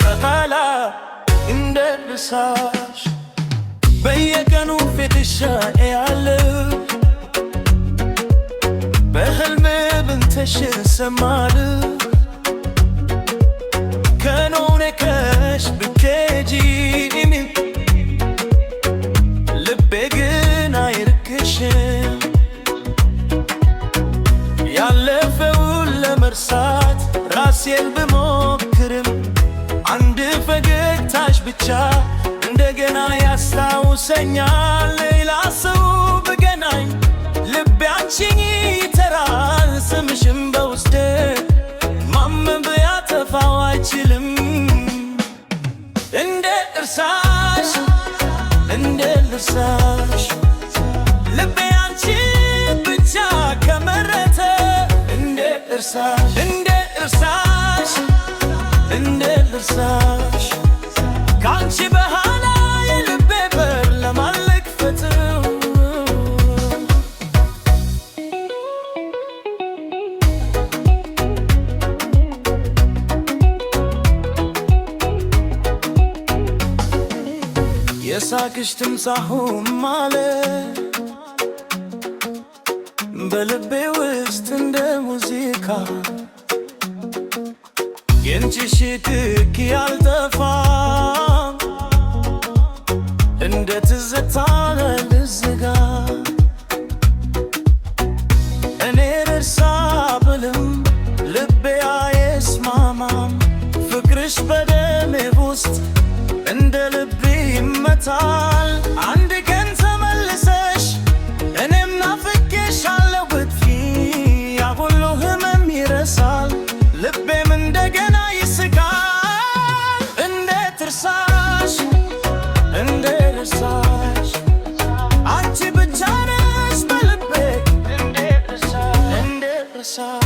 በኋላ እንደርሳሽ በየቀኑ ፊትሽ ያለው በህልሜ ብንተሽ ሰማለሁ ከኖኔ ከሽ ብትሄጂም ልቤ ግን አይርቅሽም ያለፈውን ለመርሳት ራሴን ብሞክርም አንድ ፈገግታሽ ብቻ እንደገና ያስታውሰኛል ሌላ ሰው ብገናኝ ልቤ አንቺን ይጠራል ስምሽን በውስጤ ማመን ቢያጠፋው አይችልም እንዴት ልርሳሽ ልቤ አንቺን ብቻ ከመረጠ እንዴት ልርሳሽ ካንቺ በኋላ የልቤ በር ለማን ልክፈተው የሳቅሽ ትምሳሁን ማለት በልቤ ውስጥ እንደ ሙዚቃ የንቺ ሽትክ ያልጠፋም እንደ ትዝታ ልዝጋ እኔ ልርሳ ብልም ልቤ አይስማማም ፍቅርሽ በደሜ ውስጥ እንደ ልቤ ይመታል አንድ ቀን ተመልሰሽ እኔም ናፍቄሻለሁ ብትይ ያ ሁሉ ህመም ይረሳል ልቤም እንደገና ይስቃል እንዴት ልርሳሽ አንቺ ብቻ ነሽ በልቤ እንዴት ልርሳሽ